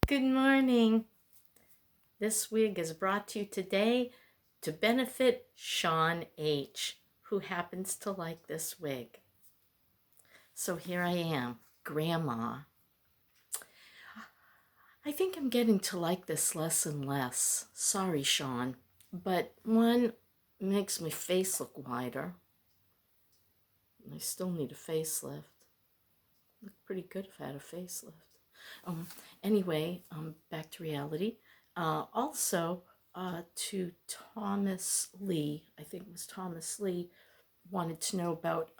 Good morning. This wig is brought to you today to benefit Sean H., who happens to like this wig. So here I am, Grandma. I think I'm getting to like this less and less. Sorry, Sean. But one, makes my face look wider. I still need a facelift. Look pretty good if I had a facelift. Anyway, back to reality. Also, to Thomas Lee, I think it was Thomas Lee, wanted to know about,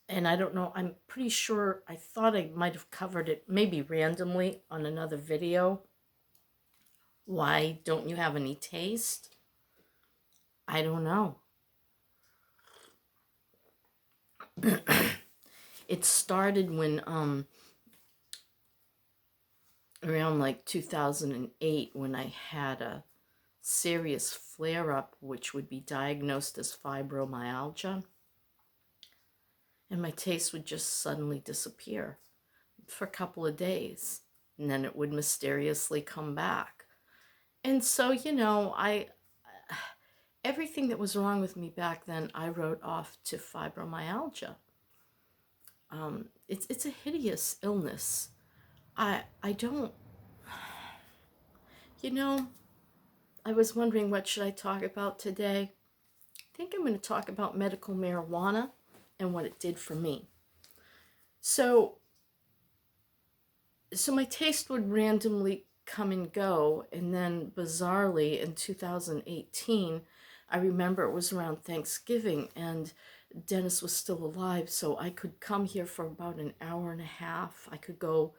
and I don't know, I'm pretty sure, I thought I might have covered it maybe randomly on another video. Why don't you have any taste? I don't know. It started when, around like 2008, when I had a serious flare-up which would be diagnosed as fibromyalgia, and my taste would just suddenly disappear for a couple of days, and then it would mysteriously come back. And so, I everything that was wrong with me back then I wrote off to fibromyalgia. It's a hideous illness. I don't, I was wondering, what should I talk about today? I think I'm going to talk about medical marijuana and what it did for me. So my taste would randomly come and go, and then bizarrely in 2018, I remember it was around Thanksgiving, and Dennis was still alive, so I could come here for about an hour and a half. I could go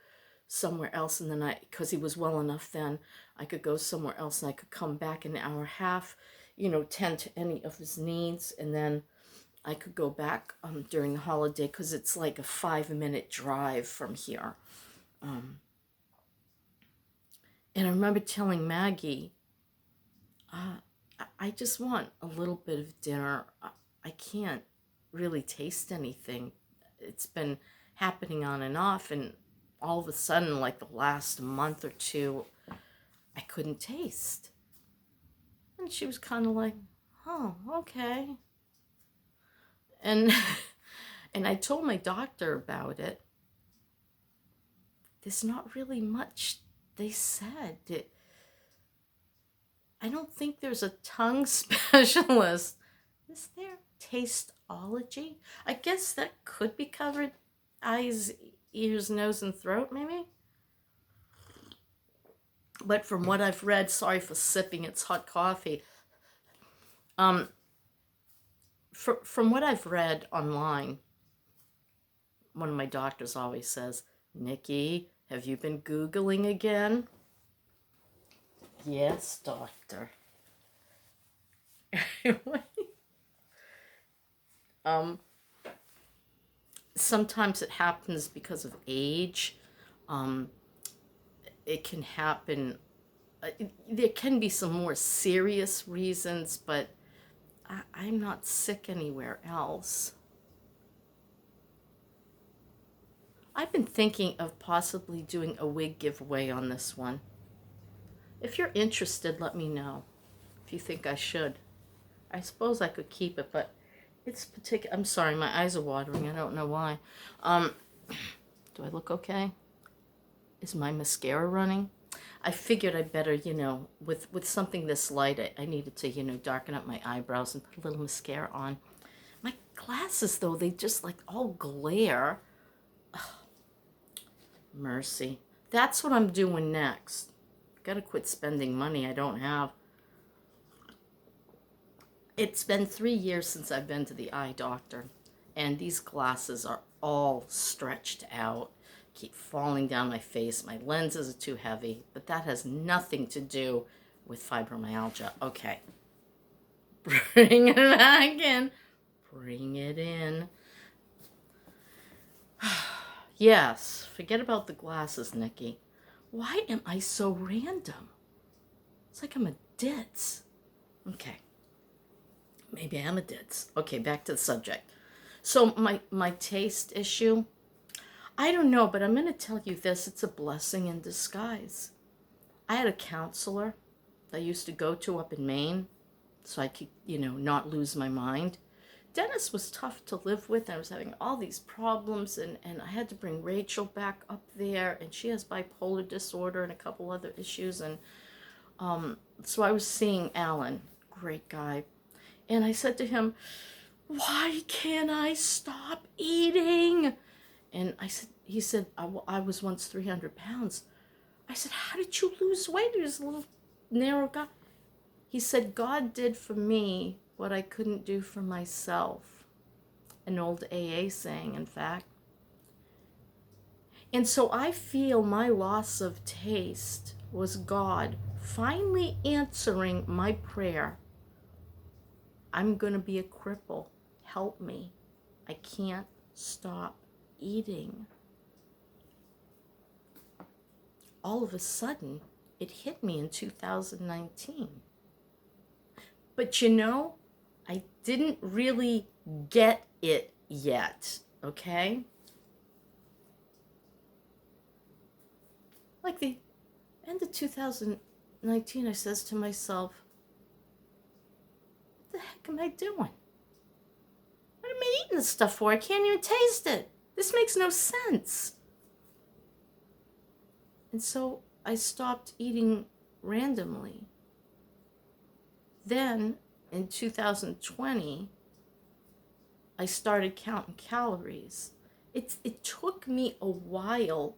somewhere else, and then because he was well enough then, I could go somewhere else, and I could come back in an hour and a half, tend to any of his needs, and then I could go back during the holiday, because it's like a 5-minute drive from here. And I remember telling Maggie, I just want a little bit of dinner. I can't really taste anything. It's been happening on and off, and all of a sudden, like the last month or two, I couldn't taste. And she was kind of like, oh, okay. And and I told my doctor about it. There's not really much, they said. I don't think there's a tongue specialist. Is there tasteology? I guess that could be covered. Eyes, ears, nose, and throat, maybe? But from what I've read, sorry for sipping, it's hot coffee. From what I've read online, one of my doctors always says, Nikki, have you been Googling again? Yes, doctor. Sometimes it happens because of age. It can happen. There can be some more serious reasons, but I'm not sick anywhere else. I've been thinking of possibly doing a wig giveaway on this one. If you're interested, let me know if you think I should. I suppose I could keep it, but it's particular. I'm sorry, my eyes are watering. I don't know why. Do I look okay? Is my mascara running? I figured I better, with something this light, I needed to, darken up my eyebrows and put a little mascara on. My glasses, though, they just like all glare. Ugh. Mercy. That's what I'm doing next. Gotta quit spending money I don't have. It's been 3 years since I've been to the eye doctor, and these glasses are all stretched out, keep falling down my face. My lenses are too heavy, but that has nothing to do with fibromyalgia. Okay. Bring it back in. Bring it in. Yes, forget about the glasses, Nikki. Why am I so random? It's like I'm a ditz. Okay. Maybe I am a ditz. Okay, back to the subject. So my taste issue, I don't know, but I'm going to tell you this. It's a blessing in disguise. I had a counselor that I used to go to up in Maine so I could, not lose my mind. Dennis was tough to live with. I was having all these problems, and I had to bring Rachel back up there, and she has bipolar disorder and a couple other issues. And so I was seeing Alan, great guy, and I said to him, why can't I stop eating? And he said, I was once 300 pounds. I said, how did you lose weight? He was a little narrow guy. He said, God did for me what I couldn't do for myself. An old AA saying, in fact. And so I feel my loss of taste was God finally answering my prayer. I'm going to be a cripple. Help me. I can't stop eating. All of a sudden, it hit me in 2019. But I didn't really get it yet, okay? Like the end of 2019, I says to myself, what the heck am I doing? What am I eating this stuff for? I can't even taste it. This makes no sense. And so I stopped eating randomly. Then in 2020, I started counting calories. It took me a while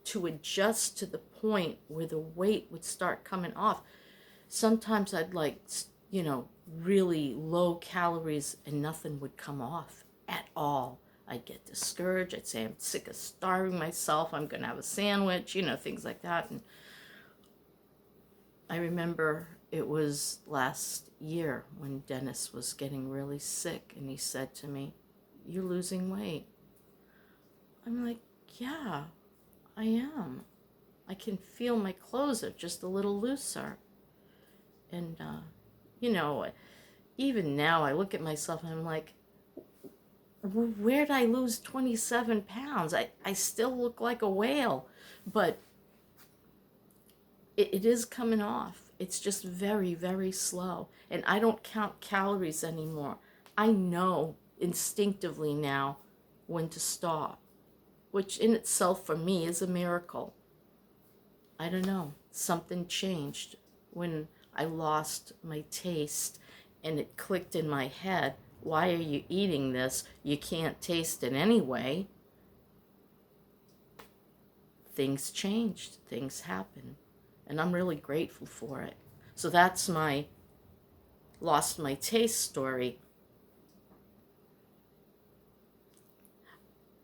to adjust to the point where the weight would start coming off. Sometimes I'd really low calories and nothing would come off at all. I'd get discouraged. I'd say, I'm sick of starving myself. I'm going to have a sandwich, things like that. And I remember it was last year when Dennis was getting really sick and he said to me, you're losing weight. I'm like, yeah, I am. I can feel my clothes are just a little looser. And, even now I look at myself and I'm like, where did I lose 27 pounds? I still look like a whale, but it is coming off. It's just very, very slow. And I don't count calories anymore. I know instinctively now when to stop, which in itself for me is a miracle. I don't know. Something changed when I lost my taste and it clicked in my head. Why are you eating this? You can't taste it anyway. Things changed. Things happened. And I'm really grateful for it. So that's my lost my taste story.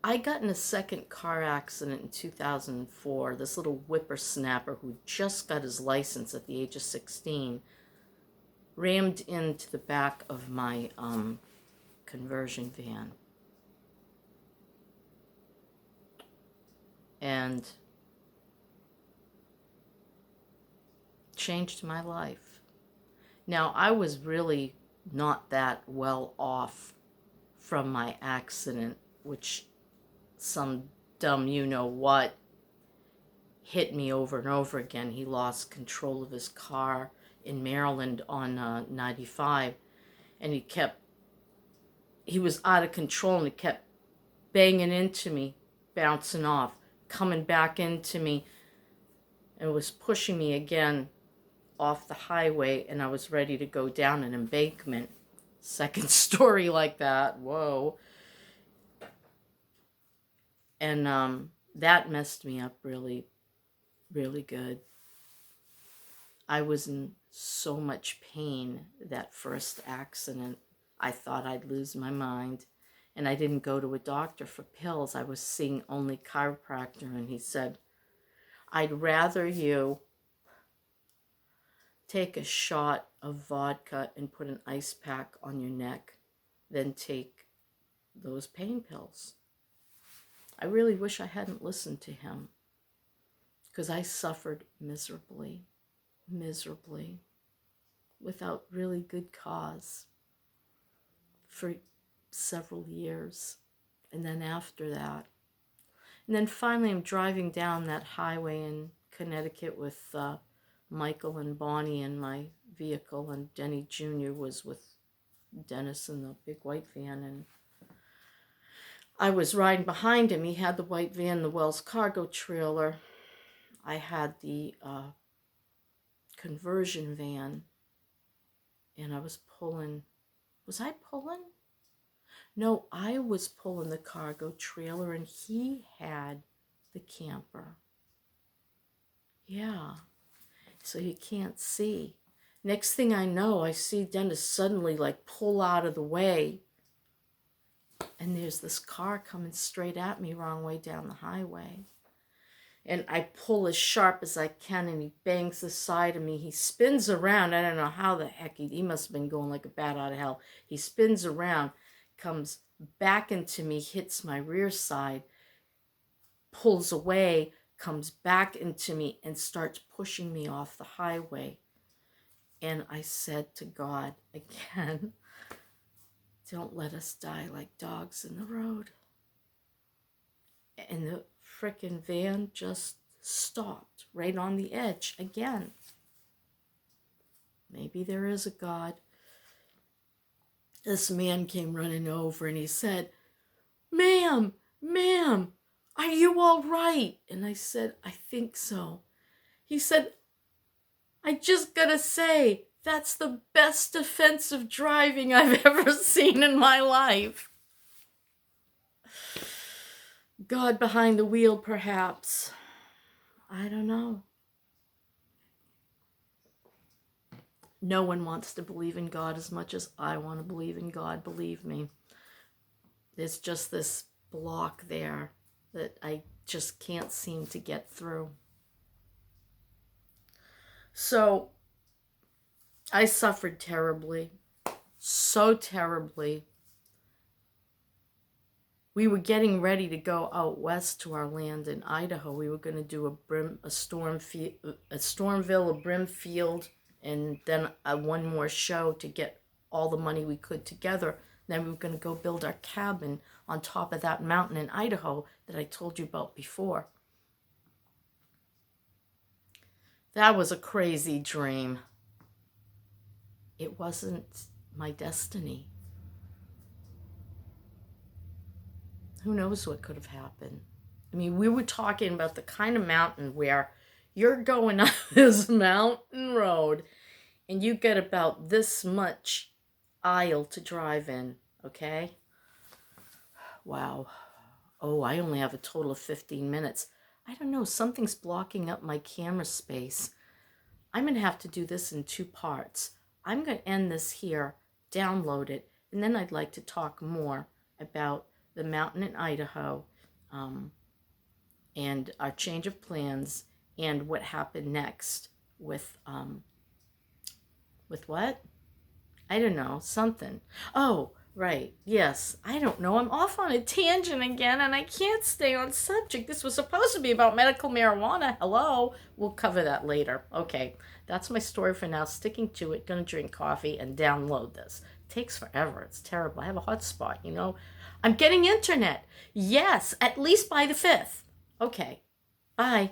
I got in a second car accident in 2004. This little whippersnapper who just got his license at the age of 16 rammed into the back of my conversion van. And changed my life. Now, I was really not that well off from my accident, which some dumb you-know-what hit me over and over again. He lost control of his car in Maryland on 95, and he was out of control, and he kept banging into me, bouncing off, coming back into me, and was pushing me again off the highway, and I was ready to go down an embankment. Second story like that. Whoa. And that messed me up really, really good. I was in so much pain that first accident. I thought I'd lose my mind. And I didn't go to a doctor for pills. I was seeing only chiropractor, and he said, I'd rather you take a shot of vodka and put an ice pack on your neck than take those pain pills. I really wish I hadn't listened to him, because I suffered miserably, without really good cause for several years. And then after that, And then finally I'm driving down that highway in Connecticut with Michael and Bonnie in my vehicle, and Denny Jr. was with Dennis in the big white van, and I was riding behind him. He had the white van, the Wells cargo trailer. I had the conversion van, and I was pulling. Was I pulling? No, I was pulling the cargo trailer, and he had the camper. Yeah, so you can't see. Next thing I know, I see Dennis suddenly like pull out of the way, and there's this car coming straight at me, wrong way down the highway. And I pull as sharp as I can, and he bangs the side of me. He spins around. I don't know how the heck he must have been going like a bat out of hell. He spins around, comes back into me, hits my rear side, pulls away, comes back into me, and starts pushing me off the highway. And I said to God again, don't let us die like dogs in the road. And the frickin' van just stopped right on the edge again. Maybe there is a God. This man came running over and he said, ma'am, are you all right? And I said, I think so. He said, I just gotta say, that's the best defensive driving I've ever seen in my life. God behind the wheel, perhaps. I don't know. No one wants to believe in God as much as I want to believe in God, believe me. There's just this block there that I just can't seem to get through. So I suffered terribly, so terribly. We were getting ready to go out west to our land in Idaho. We were going to do a Stormville, a Brimfield, and then one more show to get all the money we could together. Then we were going to go build our cabin on top of that mountain in Idaho that I told you about before. That was a crazy dream. It wasn't my destiny. Who knows what could have happened? I mean, we were talking about the kind of mountain where you're going up this mountain road and you get about this much aisle to drive in, okay? Wow. Oh, I only have a total of 15 minutes. I don't know, something's blocking up my camera space. I'm going to have to do this in 2 parts. I'm going to end this here, download it, and then I'd like to talk more about the mountain in Idaho, and our change of plans, and what happened next with what? I don't know, something. Oh, right, yes, I don't know. I'm off on a tangent again, and I can't stay on subject. This was supposed to be about medical marijuana. Hello? We'll cover that later. Okay, that's my story for now. Sticking to it, gonna drink coffee and download this. It takes forever. It's terrible. I have a hotspot, you know. I'm getting internet. Yes, at least by the 5th. Okay, bye.